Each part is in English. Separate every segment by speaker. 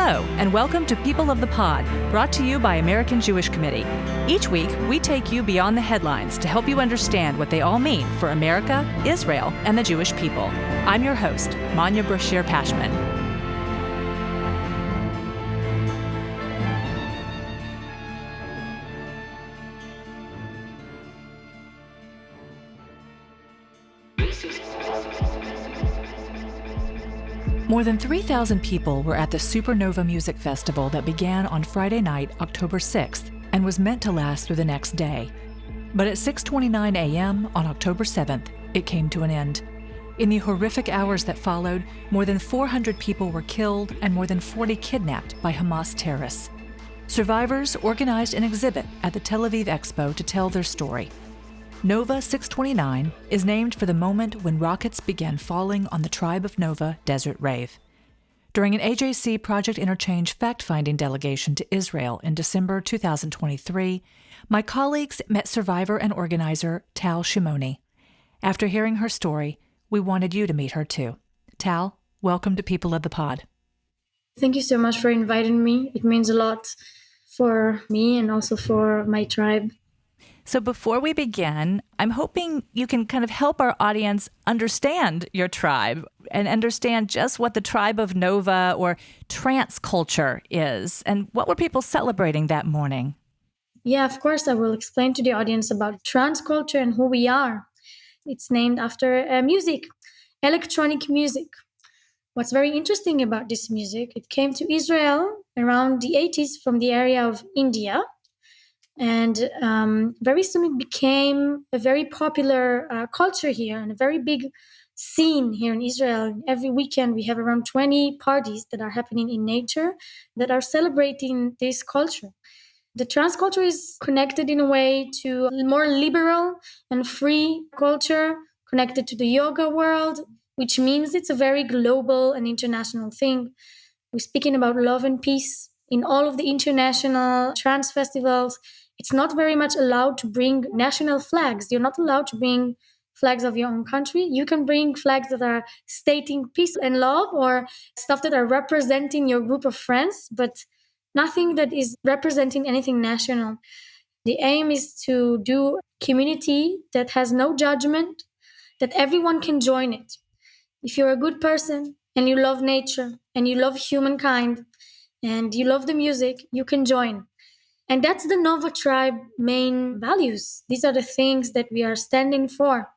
Speaker 1: Hello, and welcome to People of the Pod, brought to you by American Jewish Committee. Each week, we take you beyond the headlines to help you understand what they all mean for America, Israel, and the Jewish people. I'm your host, Manya Brashear-Pashman. More than 3,000 people were at the Supernova Music Festival that began on Friday night, October 6th, and was meant to last through the next day. But at 6:29 a.m. on October 7th, it came to an end. In the horrific hours that followed, more than 400 people were killed and more than 40 kidnapped by Hamas terrorists. Survivors organized an exhibit at the Tel Aviv Expo to tell their story. Nova 629 is named for the moment when rockets began falling on the Tribe of Nova desert rave. During an AJC Project Interchange fact-finding delegation to Israel in December 2023, my colleagues met survivor and organizer Tal Shimony. After hearing her story, we wanted you to meet her too. Tal, welcome to People of the Pod.
Speaker 2: Thank you so much for inviting me. It means a lot for me and also for my tribe.
Speaker 1: So before we begin, I'm hoping you can kind of help our audience understand your tribe and understand just what the Tribe of Nova or trance culture is and what were people celebrating that morning?
Speaker 2: Yeah, of course, I will explain to the audience about trance culture and who we are. It's named after music, electronic music. What's very interesting about this music, it came to Israel around the 80s from the area of India. And very soon it became a very popular culture here and a very big scene here in Israel. Every weekend we have around 20 parties that are happening in nature that are celebrating this culture. The trance culture is connected in a way to a more liberal and free culture, connected to the yoga world, which means it's a very global and international thing. We're speaking about love and peace. In all of the international trance festivals, it's not very much allowed to bring national flags. You're not allowed to bring flags of your own country. You can bring flags that are stating peace and love or stuff that are representing your group of friends, but nothing that is representing anything national. The aim is to do community that has no judgment, that everyone can join it. If you're a good person and you love nature and you love humankind and you love the music, you can join. And that's the Nova Tribe main values. These are the things that we are standing for.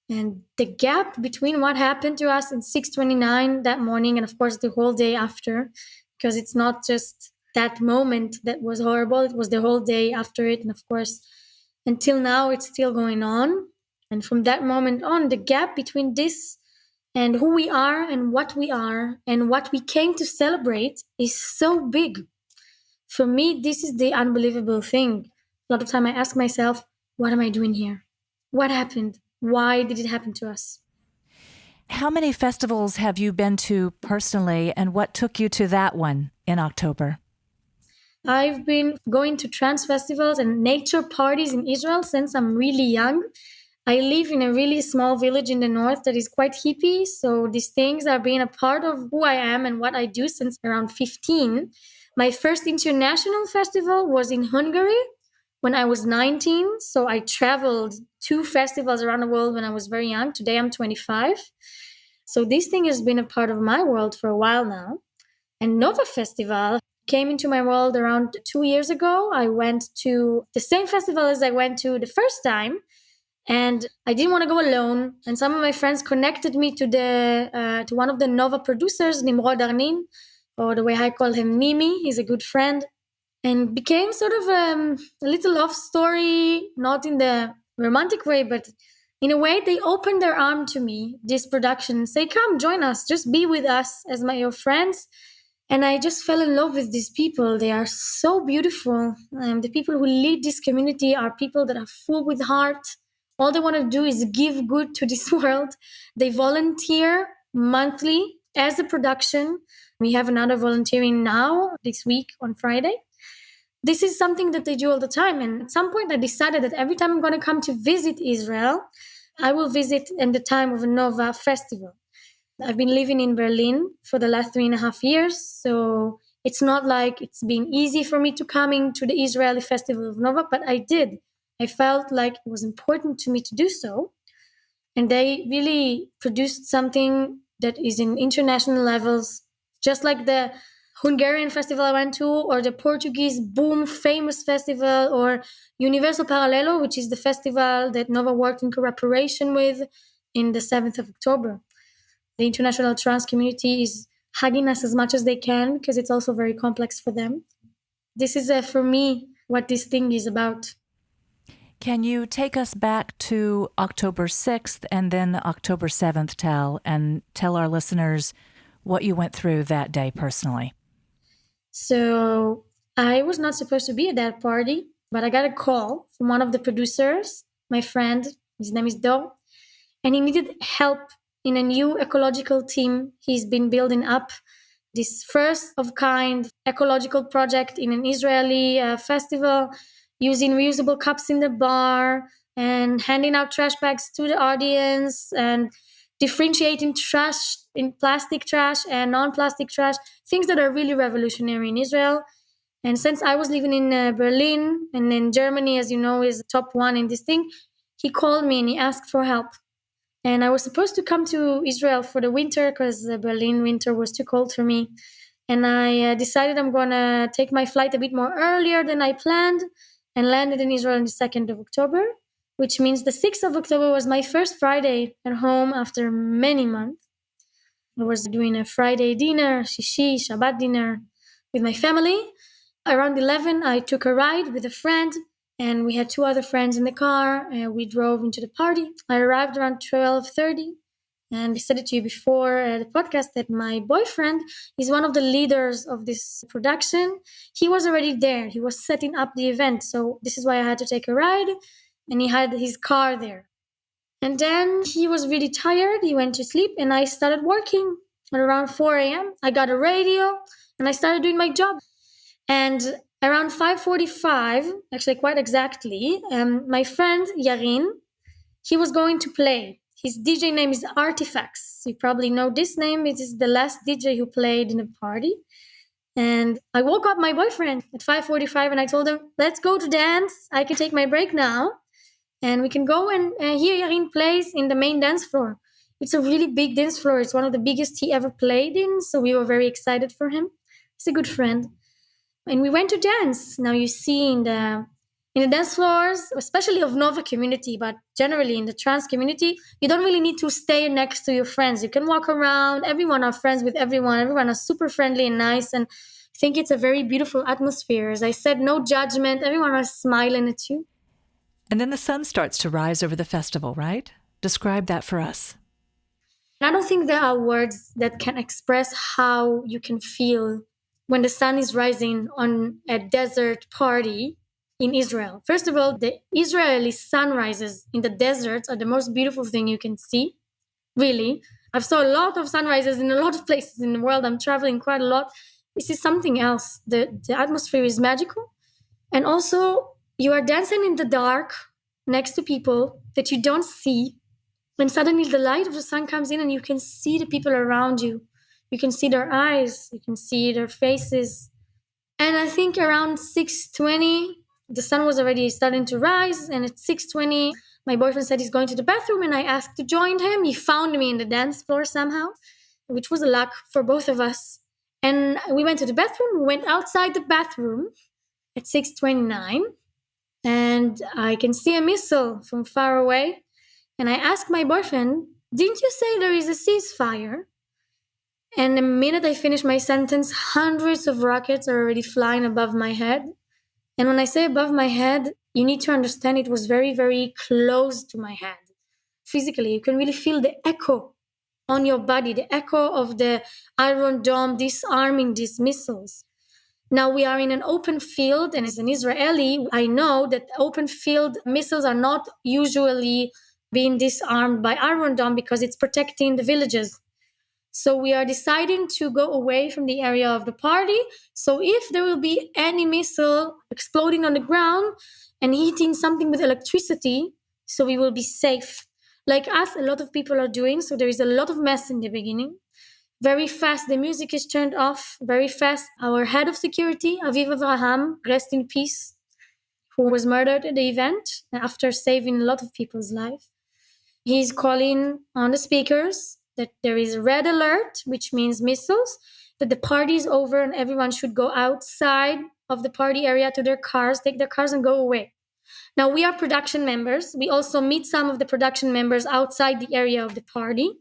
Speaker 2: And the gap between what happened to us in 629 that morning and of course the whole day after, because it's not just that moment that was horrible, it was the whole day after it. And of course, until now, it's still going on. And from that moment on, the gap between this and who we are and what we came to celebrate is so big. For me, this is the unbelievable thing. A lot of time I ask myself, what am I doing here? What happened? Why did it happen to us?
Speaker 1: How many festivals have you been to personally, and what took you to that one in October?
Speaker 2: I've been going to trance festivals and nature parties in Israel since I'm really young. I live in a really small village in the north that is quite hippie, so these things are being a part of who I am and what I do since around 15. My first international festival was in Hungary when I was 19. So I traveled 2 festivals around the world when I was very young. Today I'm 25. So this thing has been a part of my world for a while now. And Nova Festival came into my world around 2 years ago. I went to the same festival as I went to the first time. And I didn't want to go alone. And some of my friends connected me to one of the Nova producers, Nimrod Arnin, or the way I call him, Mimi. He's a good friend. And became sort of a little love story, not in the romantic way, but in a way they opened their arm to me, this production, and say, come, join us, just be with us as your friends. And I just fell in love with these people. They are so beautiful. The people who lead this community are people that are full with heart. All they want to do is give good to this world. They volunteer monthly as a production. We have another volunteering now, this week on Friday. This is something that they do all the time. And at some point I decided that every time I'm going to come to visit Israel, I will visit in the time of a Nova festival. I've been living in Berlin for the last 3.5 years. So It's not like it's been easy for me to come into the Israeli Festival of Nova, but I did. I felt like it was important to me to do so. And they really produced something that is in international levels, just like the Hungarian festival I went to, or the Portuguese Boom famous festival, or Universal Paralelo, which is the festival that Nova worked in cooperation with in the 7th of October. The international trans community is hugging us as much as they can because it's also very complex for them. This is, for me, what this thing is about.
Speaker 1: Can you take us back to October 6th and then October 7th, Tal, and tell our listeners what you went through that day personally?
Speaker 2: So I was not supposed to be at that party, but I got a call from one of the producers, my friend, his name is Dor, and he needed help in a new ecological team he's been building up. This first of kind ecological project in an Israeli festival, using reusable cups in the bar and handing out trash bags to the audience and differentiating trash in plastic trash and non-plastic trash, things that are really revolutionary in Israel. And since I was living in Berlin, and in Germany, as you know, is top one in this thing, he called me and he asked for help. And I was supposed to come to Israel for the winter because the Berlin winter was too cold for me. And I decided I'm going to take my flight a bit more earlier than I planned and landed in Israel on the 2nd of October, which means the 6th of October was my first Friday at home after many months. I was doing a Friday dinner, Shishi, Shabbat dinner with my family. Around 11, I took a ride with a friend, and we had two other friends in the car, and we drove into the party. I arrived around 12:30, and I said it to you before the podcast that my boyfriend is one of the leaders of this production. He was already there. He was setting up the event, so this is why I had to take a ride, and he had his car there. And then he was really tired. He went to sleep, and I started working at around 4 a.m. I got a radio, and I started doing my job. And around 5:45, actually quite exactly, my friend Yarin, he was going to play. His DJ name is Artifacts. You probably know this name. It is the last DJ who played in the party. And I woke up my boyfriend at 5:45 and I told him, let's go to dance. I can take my break now. And we can go and hear Yarin plays in the main dance floor. It's a really big dance floor. It's one of the biggest he ever played in. So we were very excited for him. He's a good friend. And we went to dance. Now you see in the dance floors, especially of Nova community, but generally in the trans community, you don't really need to stay next to your friends. You can walk around. Everyone are friends with everyone. Everyone is super friendly and nice. And I think it's a very beautiful atmosphere. As I said, no judgment. Everyone is smiling at you.
Speaker 1: And then the sun starts to rise over the festival, right? Describe that for us.
Speaker 2: I don't think there are words that can express how you can feel when the sun is rising on a desert party in Israel. First of all, the Israeli sunrises in the deserts are the most beautiful thing you can see. Really. I've saw a lot of sunrises in a lot of places in the world. I'm traveling quite a lot. This is something else. The atmosphere is magical. And also, you are dancing in the dark next to people that you don't see. And suddenly the light of the sun comes in and you can see the people around you. You can see their eyes. You can see their faces. And I think around 6:20, the sun was already starting to rise. And at 6:20, my boyfriend said he's going to the bathroom. And I asked to join him. He found me in the dance floor somehow, which was a luck for both of us. And we went to the bathroom. We went outside the bathroom at 6:29. And I can see a missile from far away. And I asked my boyfriend, didn't you say there is a ceasefire? And the minute I finish my sentence, hundreds of rockets are already flying above my head. And when I say above my head, you need to understand it was very, very close to my head. Physically, you can really feel the echo on your body, the echo of the Iron Dome disarming these missiles. Now we are in an open field, and as an Israeli, I know that open field missiles are not usually being disarmed by Iron Dome because it's protecting the villages. So we are deciding to go away from the area of the party. So if there will be any missile exploding on the ground and hitting something with electricity, so we will be safe. Like us, a lot of people are doing. So there is a lot of mess in the beginning. Very fast, the music is turned off. Very fast, our head of security, Aviv Avraham, rest in peace, who was murdered at the event after saving a lot of people's life. He's calling on the speakers that there is a red alert, which means missiles, that the party is over and everyone should go outside of the party area to their cars, take their cars and go away. Now, we are production members. We also meet some of the production members outside the area of the party,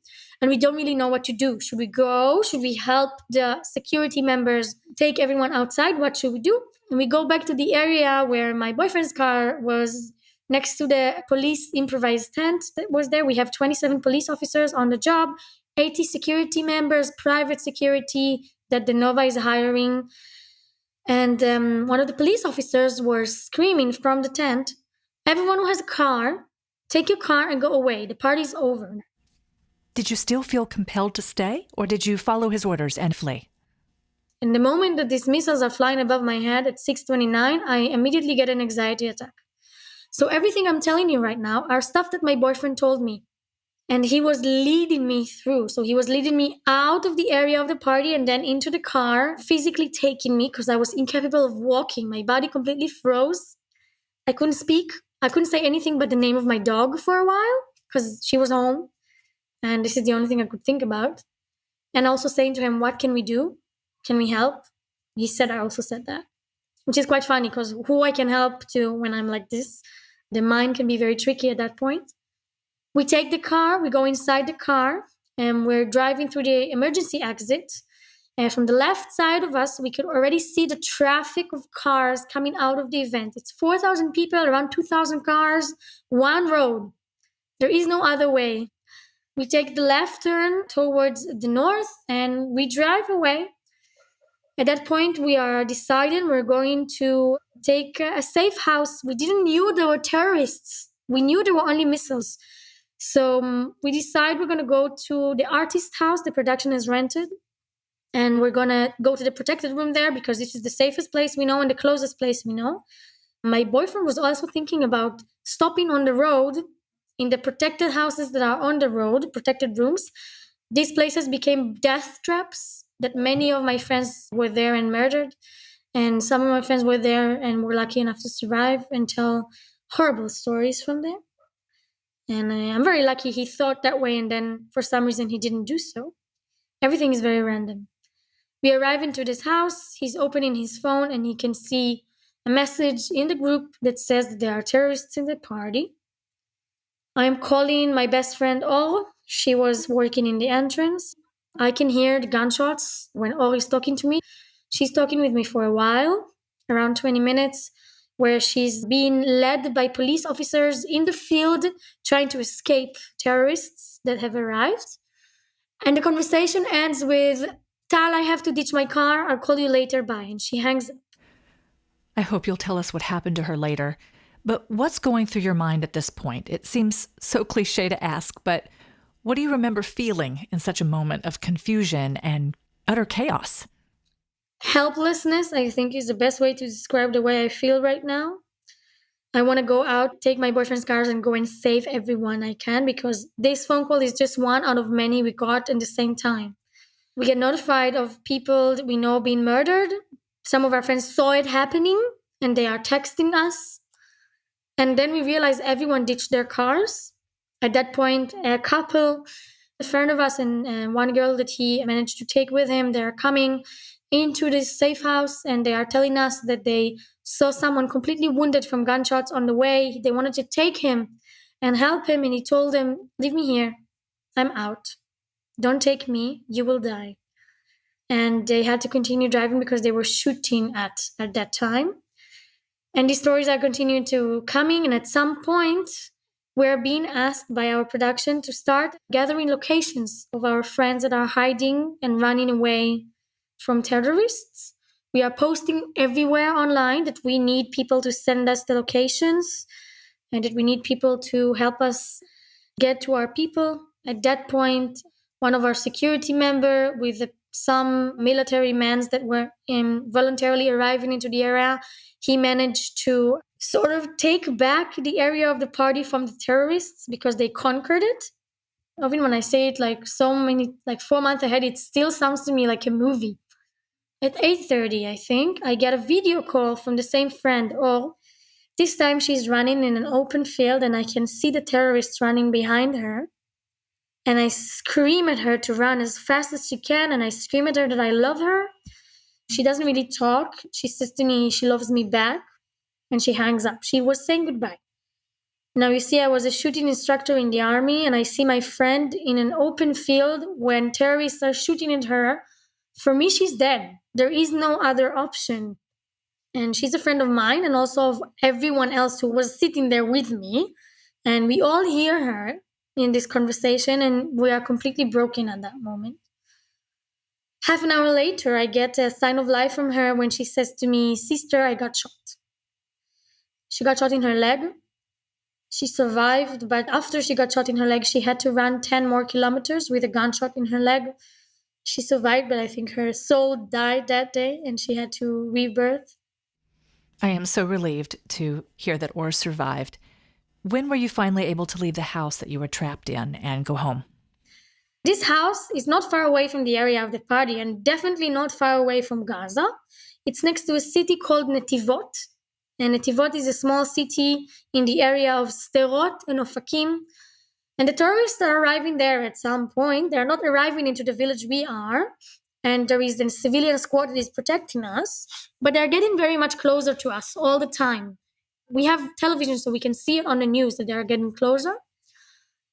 Speaker 2: and we don't really know what to do. Should we go? Should we help the security members take everyone outside? What should we do? And we go back to the area where my boyfriend's car was, next to the police improvised tent that was there. We have 27 police officers on the job, 80 security members, private security that the Nova is hiring. And one of the police officers was screaming from the tent, "Everyone who has a car, take your car and go away. The party's over."
Speaker 1: Did you still feel compelled to stay, or did you follow his orders and flee?
Speaker 2: In the moment that these missiles are flying above my head at 6:29, I immediately get an anxiety attack. So everything I'm telling you right now are stuff that my boyfriend told me. And he was leading me through. So he was leading me out of the area of the party and then into the car, physically taking me because I was incapable of walking. My body completely froze. I couldn't speak. I couldn't say anything but the name of my dog for a while because she was home. And this is the only thing I could think about. And also saying to him, what can we do? Can we help? He said, I also said that, which is quite funny because who I can help to when I'm like this, the mind can be very tricky at that point. We take the car, we go inside the car, and we're driving through the emergency exit. And from the left side of us, we could already see the traffic of cars coming out of the event. It's 4,000 people, around 2,000 cars, one road. There is no other way. We take the left turn towards the north, and we drive away. At that point, we are deciding we're going to take a safe house. We didn't know there were terrorists. We knew there were only missiles. So we decide we're going to go to the artist house the production has rented. And we're going to go to the protected room there because this is the safest place we know and the closest place we know. My boyfriend was also thinking about stopping on the road in the protected houses that are on the road, protected rooms. These places became death traps that many of my friends were there and murdered. And some of my friends were there and were lucky enough to survive and tell horrible stories from there. And I'm very lucky he thought that way, and then for some reason he didn't do so. Everything is very random. We arrive into this house, he's opening his phone, and he can see a message in the group that says that there are terrorists in the party. I'm calling my best friend Or. She was working in the entrance. I can hear the gunshots when Or is talking to me. She's talking with me for a while, around 20 minutes, where she's being led by police officers in the field trying to escape terrorists that have arrived. And the conversation ends with, Tal, I have to ditch my car. I'll call you later. Bye. And she hangs up.
Speaker 1: I hope you'll tell us what happened to her later. But what's going through your mind at this point? It seems so cliche to ask, but what do you remember feeling in such a moment of confusion and utter chaos?
Speaker 2: Helplessness, I think, is the best way to describe the way I feel right now. I want to go out, take my boyfriend's cars and go and save everyone I can because this phone call is just one out of many we got at the same time. We get notified of people that we know being murdered. Some of our friends saw it happening and they are texting us. And then we realize everyone ditched their cars. At that point, a couple, a friend of us and one girl that he managed to take with him, they're coming into this safe house and they are telling us that they saw someone completely wounded from gunshots on the way. They wanted to take him and help him, and he told them, leave me here. I'm out. Don't take me. You will die. And they had to continue driving because they were shooting at that time. And these stories are continuing to coming, and at some point, we're being asked by our production to start gathering locations of our friends that are hiding and running away from terrorists. We are posting everywhere online that we need people to send us the locations and that we need people to help us get to our people. At that point, one of our security member with some military men that were voluntarily arriving into the area, he managed to sort of take back the area of the party from the terrorists because they conquered it. Even when I say it like 4 months ahead, it still sounds to me like a movie. At 8:30, I think, I get a video call from the same friend. Or this time she's running in an open field and I can see the terrorists running behind her. And I scream at her to run as fast as she can. And I scream at her that I love her. She doesn't really talk. She says to me she loves me back. And she hangs up. She was saying goodbye. Now you see, I was a shooting instructor in the army, and I see my friend in an open field when terrorists are shooting at her. For me, she's dead. There is no other option. And she's a friend of mine and also of everyone else who was sitting there with me. And we all hear her in this conversation, and we are completely broken at that moment. Half an hour later, I get a sign of life from her when she says to me, "Sister, I got shot." She got shot in her leg. She survived, but after she got shot in her leg, she had to run 10 more kilometers with a gunshot in her leg. She survived, but I think her soul died that day and she had to rebirth.
Speaker 1: I am so relieved to hear that Or survived. When were you finally able to leave the house that you were trapped in and go home?
Speaker 2: This house is not far away from the area of the party and definitely not far away from Gaza. It's next to a city called Netivot. And Netivot is a small city in the area of Sderot and Ofakim. And the tourists are arriving there at some point. They're not arriving into the village we are. And there is a civilian squad that is protecting us. But they're getting very much closer to us all the time. We have television so we can see it on the news that they're getting closer.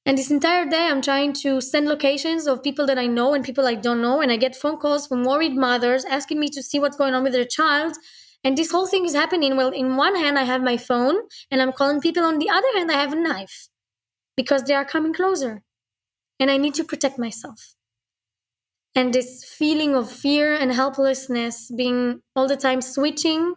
Speaker 2: And this entire day, I'm trying to send locations of people that I know and people I don't know. And I get phone calls from worried mothers asking me to see what's going on with their child. And this whole thing is happening. Well, in one hand, I have my phone and I'm calling people. On the other hand, I have a knife because they are coming closer. And I need to protect myself. And this feeling of fear and helplessness being all the time switching,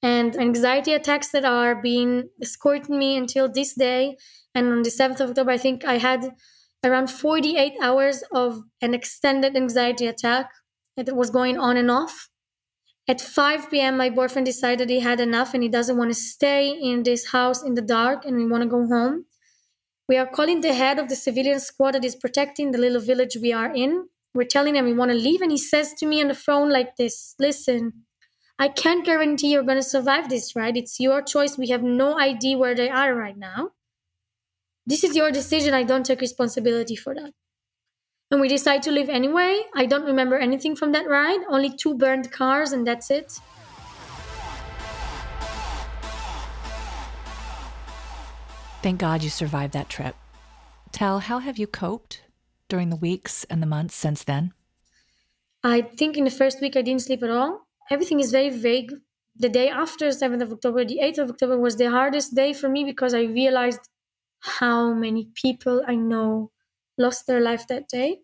Speaker 2: and anxiety attacks that are being escorting me until this day. And on the 7th of October, I think I had around 48 hours of an extended anxiety attack that was going on and off. At 5 p.m., my boyfriend decided he had enough and he doesn't want to stay in this house in the dark and we want to go home. We are calling the head of the civilian squad that is protecting the little village we are in. We're telling him we want to leave and he says to me on the phone like this, "Listen, I can't guarantee you're going to survive this, right? It's your choice. We have no idea where they are right now. This is your decision. I don't take responsibility for that." And we decide to leave anyway. I don't remember anything from that ride, only 2 burned cars and that's it.
Speaker 1: Thank God you survived that trip. Tal, how have you coped during the weeks and the months since then?
Speaker 2: I think in the first week I didn't sleep at all. Everything is very vague. The day after 7th of October, the 8th of October was the hardest day for me because I realized how many people I know lost their life that day.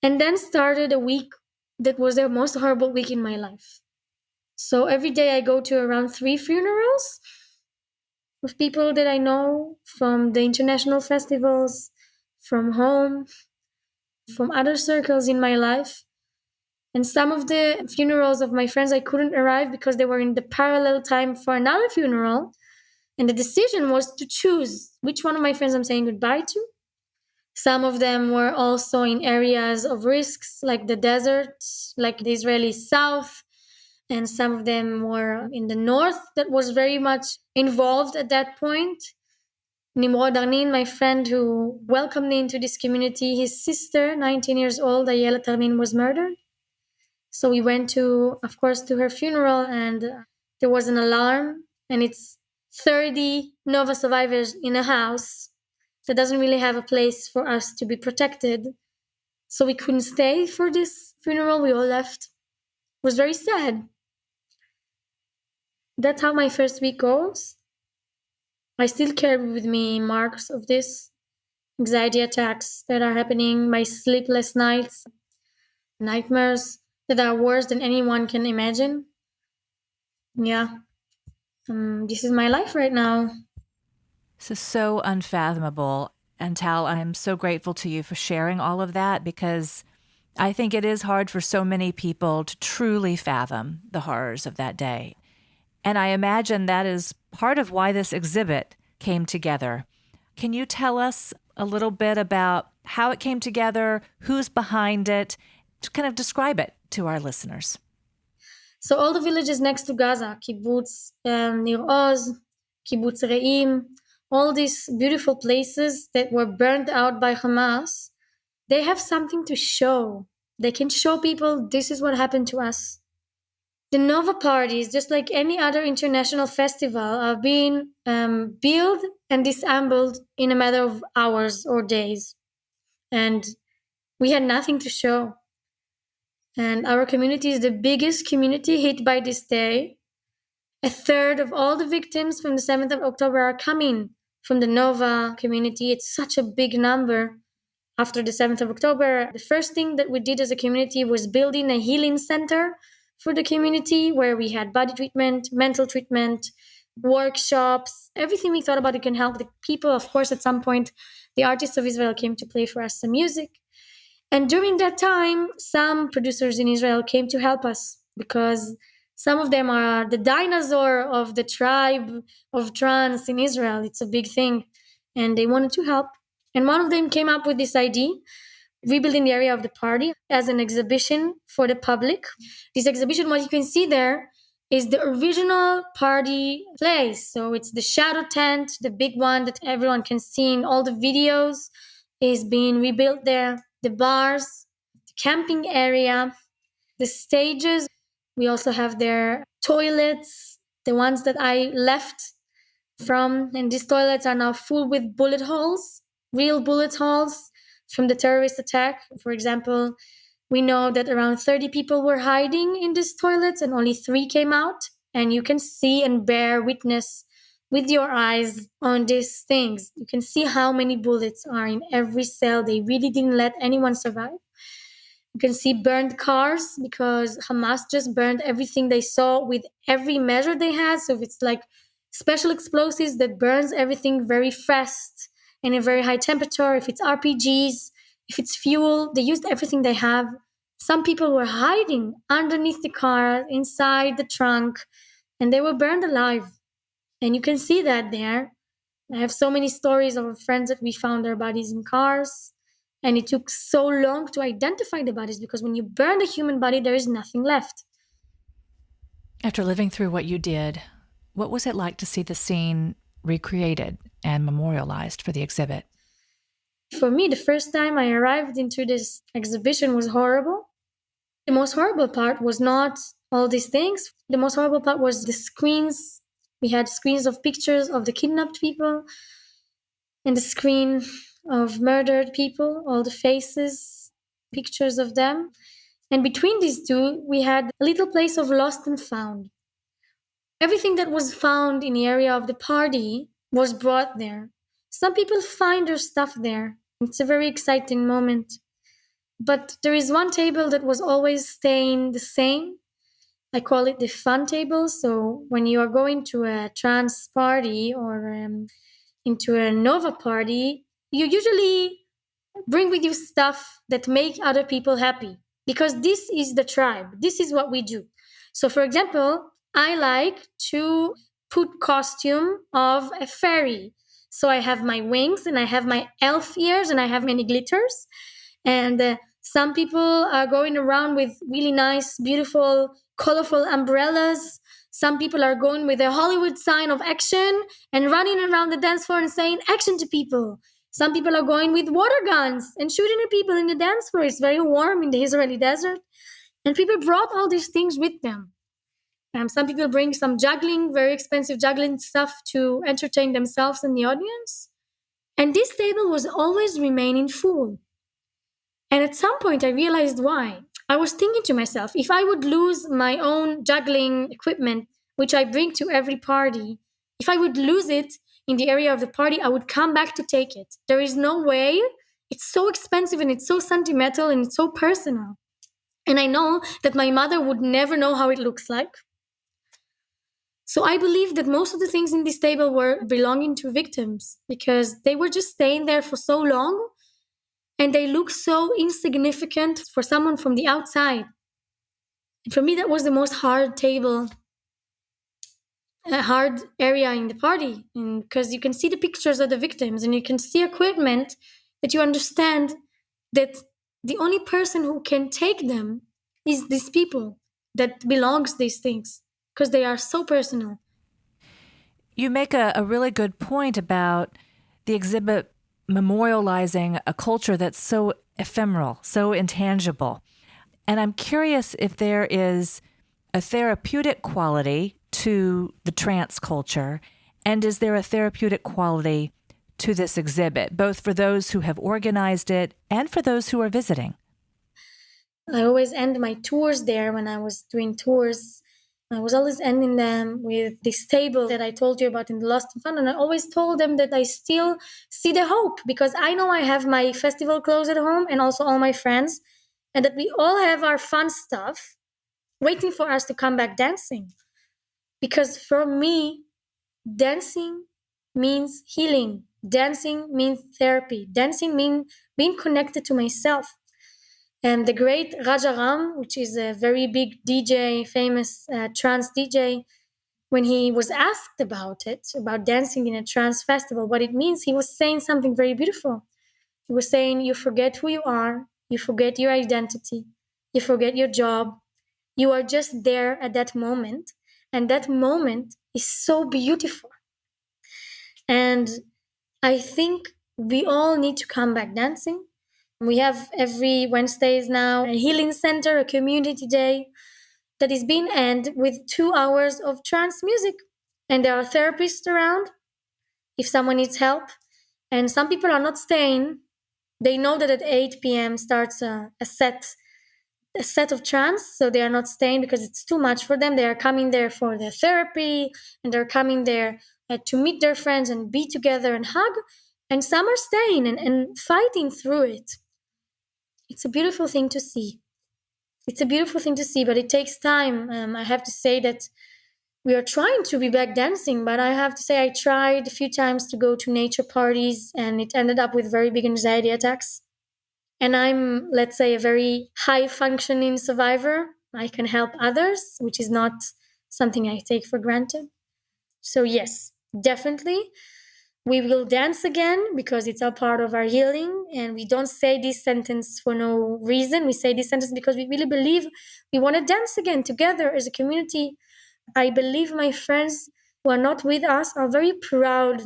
Speaker 2: And then started a week that was the most horrible week in my life. So every day I go to around 3 funerals with people that I know from the international festivals, from home, from other circles in my life. And some of the funerals of my friends, I couldn't arrive because they were in the parallel time for another funeral. And the decision was to choose which one of my friends I'm saying goodbye to. Some of them were also in areas of risks, like the desert, like the Israeli south. And some of them were in the north that was very much involved at that point. Nimrod Arnin, my friend who welcomed me into this community, his sister, 19 years old, Ayelet Arnin, was murdered. So we went to, of course, to her funeral and there was an alarm and it's 30 Nova survivors in a house that doesn't really have a place for us to be protected. So we couldn't stay for this funeral. We all left. It was very sad. That's how my first week goes. I still carry with me marks of this anxiety attacks that are happening, my sleepless nights, nightmares that are worse than anyone can imagine. Yeah, this is my life right now.
Speaker 1: This is so unfathomable. And Tal, I'm so grateful to you for sharing all of that because I think it is hard for so many people to truly fathom the horrors of that day. And I imagine that is part of why this exhibit came together. Can you tell us a little bit about how it came together, who's behind it, to kind of describe it to our listeners?
Speaker 2: So all the villages next to Gaza, kibbutz Nir Oz, kibbutz Re'im, all these beautiful places that were burned out by Hamas, they have something to show. They can show people this is what happened to us. The Nova parties, just like any other international festival, are being built and disassembled in a matter of hours or days. And we had nothing to show. And our community is the biggest community hit by this day. A third of all the victims from the 7th of October are coming from the Nova community. It's such a big number. After the 7th of October, the first thing that we did as a community was building a healing center for the community where we had body treatment, mental treatment, workshops, everything we thought about it can help the people. Of course, at some point, the artists of Israel came to play for us some music. And during that time, some producers in Israel came to help us because some of them are the dinosaur of the tribe of trans in Israel. It's a big thing. And they wanted to help. And one of them came up with this idea, rebuilding the area of the party as an exhibition for the public. This exhibition, what you can see there, is the original party place. So it's the shadow tent, the big one that everyone can see in all the videos, is being rebuilt there. The bars, the camping area, the stages. We also have their toilets, the ones that I left from. And these toilets are now full with bullet holes, real bullet holes from the terrorist attack. For example, we know that around 30 people were hiding in these toilets and only 3 came out. And you can see and bear witness with your eyes on these things. You can see how many bullets are in every cell. They really didn't let anyone survive. You can see burned cars because Hamas just burned everything they saw with every measure they had. So if it's like special explosives that burns everything very fast and a very high temperature, if it's RPGs, if it's fuel, they used everything they have. Some people were hiding underneath the car, inside the trunk, and they were burned alive. And you can see that there. I have so many stories of friends that we found their bodies in cars. And it took so long to identify the bodies because when you burn a human body, there is nothing left.
Speaker 1: After living through what you did, what was it like to see the scene recreated and memorialized for the exhibit?
Speaker 2: For me, the first time I arrived into this exhibition was horrible. The most horrible part was not all these things. The most horrible part was the screens. We had screens of pictures of the kidnapped people and the screen of murdered people, all the faces, pictures of them. And between these two, we had a little place of lost and found. Everything that was found in the area of the party was brought there. Some people find their stuff there. It's a very exciting moment. But there is one table that was always staying the same. I call it the fun table. So when you are going to a trans party or into a Nova party, you usually bring with you stuff that make other people happy because this is the tribe. This is what we do. So for example, I like to put costume of a fairy. So I have my wings and I have my elf ears and I have many glitters. And some people are going around with really nice, beautiful, colorful umbrellas. Some people are going with a Hollywood sign of action and running around the dance floor and saying action to people. Some people are going with water guns and shooting at people in the dance floor. It's very warm in the Israeli desert. And people brought all these things with them. Some people bring some juggling, very expensive juggling stuff to entertain themselves and the audience. And this table was always remaining full. And at some point, I realized why. I was thinking to myself, if I would lose my own juggling equipment, which I bring to every party, if I would lose it in the area of the party, I would come back to take it. There is no way. It's so expensive and it's so sentimental and it's so personal. And I know that my mother would never know how it looks like. So I believe that most of the things in this table were belonging to victims because they were just staying there for so long. And they look so insignificant for someone from the outside. And for me, that was the most hard table a hard area in the party, because you can see the pictures of the victims and you can see equipment that you understand that the only person who can take them is these people that belongs these things, because they are so personal.
Speaker 1: You make a really good point about the exhibit memorializing a culture that's so ephemeral, so intangible. And I'm curious if there is a therapeutic quality to the trance culture, and is there a therapeutic quality to this exhibit, both for those who have organized it and for those who are visiting?
Speaker 2: I always end my tours there. When I was doing tours, I was always ending them with this table that I told you about in the Lost and Found. And I always told them that I still see the hope, because I know I have my festival clothes at home and also all my friends, and that we all have our fun stuff waiting for us to come back dancing. Because for me, dancing means healing. Dancing means therapy. Dancing means being connected to myself. And the great Raja Ram, which is a very big DJ, famous trance DJ, when he was asked about it, about dancing in a trance festival, what it means, he was saying something very beautiful. He was saying, you forget who you are, you forget your identity, you forget your job, you are just there at that moment. And that moment is so beautiful. And I think we all need to come back dancing. We have every Wednesdays now a healing center, a community day that is being ended with 2 hours of trance music. And there are therapists around if someone needs help. And some people are not staying. They know that at 8 p.m. starts a set of trance, so they are not staying because it's too much for them. They are coming there for their therapy, and they're coming there to meet their friends and be together and hug. And some are staying and fighting through it. It's a beautiful thing to see. It's a beautiful thing to see, but it takes time. I have to say that we are trying to be back dancing, but I have to say I tried a few times to go to nature parties, and it ended up with very big anxiety attacks. And I'm, let's say, a very high functioning survivor. I can help others, which is not something I take for granted. So, yes, definitely, we will dance again because it's a part of our healing. And we don't say this sentence for no reason. We say this sentence because we really believe we want to dance again together as a community. I believe my friends who are not with us are very proud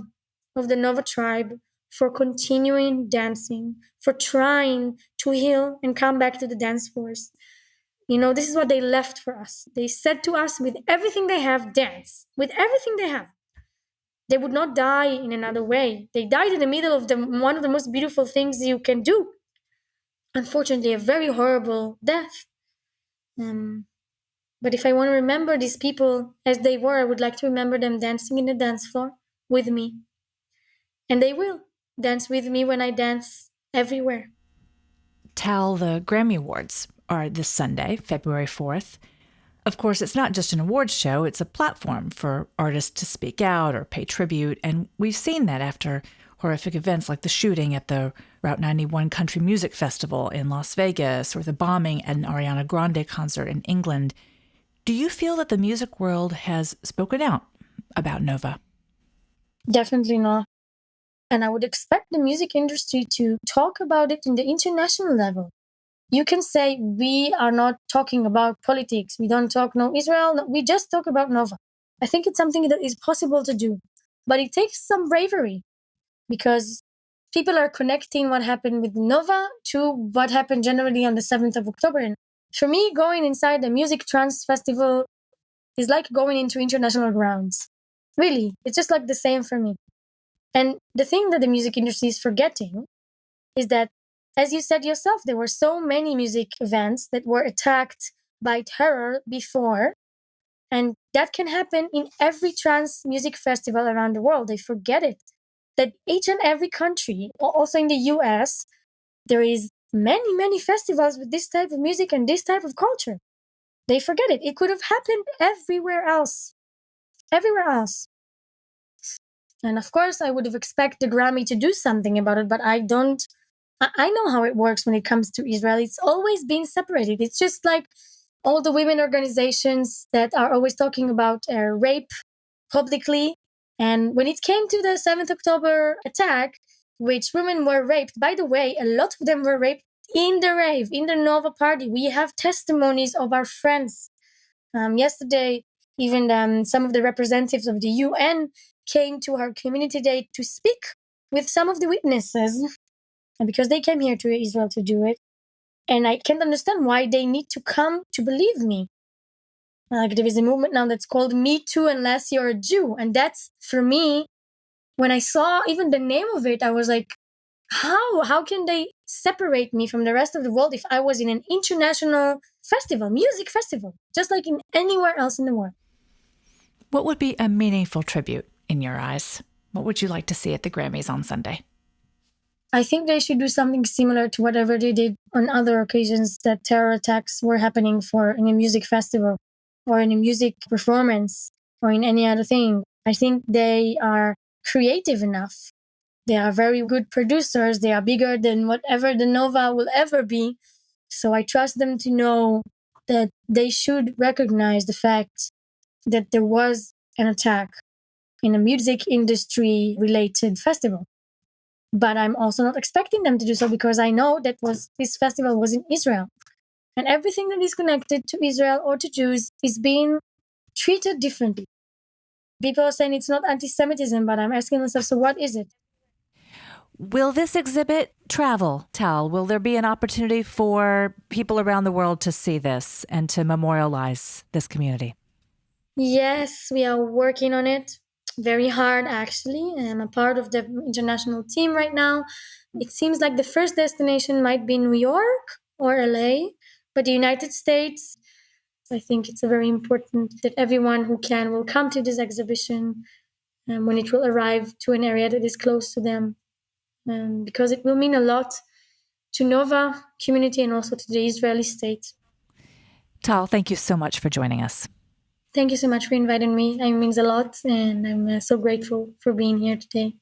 Speaker 2: of the Nova tribe for continuing dancing, for trying to heal and come back to the dance floors. This is what they left for us. They said to us, with everything they have, dance. With everything they have. They would not die in another way. They died in the middle of one of the most beautiful things you can do. Unfortunately, a very horrible death. But if I want to remember these people as they were, I would like to remember them dancing in the dance floor with me. And they will dance with me when I dance everywhere.
Speaker 1: Tal, the Grammy Awards are this Sunday, February 4th. Of course, it's not just an awards show, it's a platform for artists to speak out or pay tribute. And we've seen that after horrific events like the shooting at the Route 91 Country Music Festival in Las Vegas or the bombing at an Ariana Grande concert in England. Do you feel that the music world has spoken out about Nova?
Speaker 2: Definitely not. And I would expect the music industry to talk about it in the international level. You can say we are not talking about politics. We don't talk no Israel. No, we just talk about Nova. I think it's something that is possible to do. But it takes some bravery because people are connecting what happened with Nova to what happened generally on the 7th of October. And for me, going inside the Music Trance Festival is like going into international grounds. Really, it's just like the same for me. And the thing that the music industry is forgetting is that, as you said yourself, there were so many music events that were attacked by terror before. And that can happen in every trance music festival around the world. They forget it. That each and every country, also in the US, there is many, many festivals with this type of music and this type of culture. They forget it. It could have happened everywhere else. Everywhere else. And of course, I would have expected the Grammy to do something about it, but I don't. I know how it works when it comes to Israel. It's always been separated. It's just like all the women organizations that are always talking about rape publicly. And when it came to the 7th October attack, which women were raped, by the way, a lot of them were raped in the rave, in the Nova party. We have testimonies of our friends. Yesterday, even some of the representatives of the UN came to our community day to speak with some of the witnesses, because they came here to Israel to do it. And I can't understand why they need to come to believe me. There is a movement now that's called Me Too Unless You're a Jew. And that's, for me, when I saw even the name of it, I was like, how can they separate me from the rest of the world if I was in an international festival, music festival, just like in anywhere else in the world?
Speaker 1: What would be a meaningful tribute in your eyes? What would you like to see at the Grammys on Sunday?
Speaker 2: I think they should do something similar to whatever they did on other occasions that terror attacks were happening for in a music festival or in a music performance or in any other thing. I think they are creative enough. They are very good producers. They are bigger than whatever the Nova will ever be. So I trust them to know that they should recognize the fact that there was an attack in a music industry related festival. But I'm also not expecting them to do so because I know that this festival was in Israel. And everything that is connected to Israel or to Jews is being treated differently. People are saying it's not anti-Semitism, but I'm asking myself, so what is it?
Speaker 1: Will this exhibit travel, Tal? Will there be an opportunity for people around the world to see this and to memorialize this community?
Speaker 2: Yes, we are working on it very hard, actually. I'm a part of the international team right now. It seems like the first destination might be New York or LA, but the United States, I think it's very important that everyone who can will come to this exhibition when it will arrive to an area that is close to them, because it will mean a lot to Nova community and also to the Israeli state.
Speaker 1: Tal, thank you so much for joining us.
Speaker 2: Thank you so much for inviting me. It means a lot, and I'm so grateful for being here today.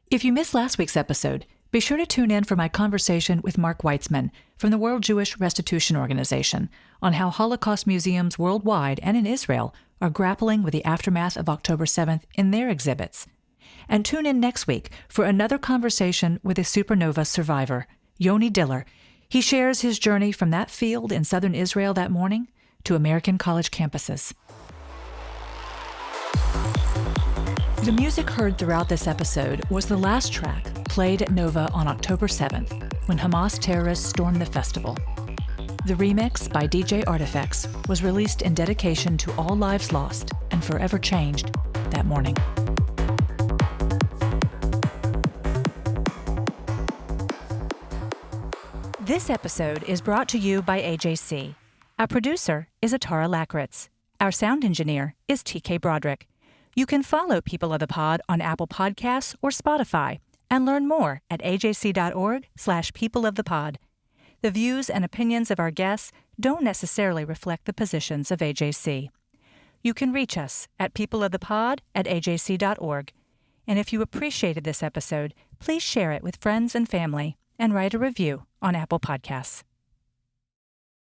Speaker 1: If you missed last week's episode, be sure to tune in for my conversation with Mark Weitzman from the World Jewish Restitution Organization on how Holocaust museums worldwide and in Israel are grappling with the aftermath of October 7th in their exhibits. And tune in next week for another conversation with a Supernova survivor, Yoni Diller. He shares his journey from that field in southern Israel that morning to American college campuses. The music heard throughout this episode was the last track played at Nova on October 7th, when Hamas terrorists stormed the festival. The remix by DJ Artifacts was released in dedication to all lives lost and forever changed that morning. This episode is brought to you by AJC. Our producer is Atara Lakritz. Our sound engineer is TK Broderick. You can follow People of the Pod on Apple Podcasts or Spotify and learn more at ajc.org/peopleofthepod. The views and opinions of our guests don't necessarily reflect the positions of AJC. You can reach us at peopleofthepod@ajc.org. And if you appreciated this episode, please share it with friends and family and write a review on Apple Podcasts.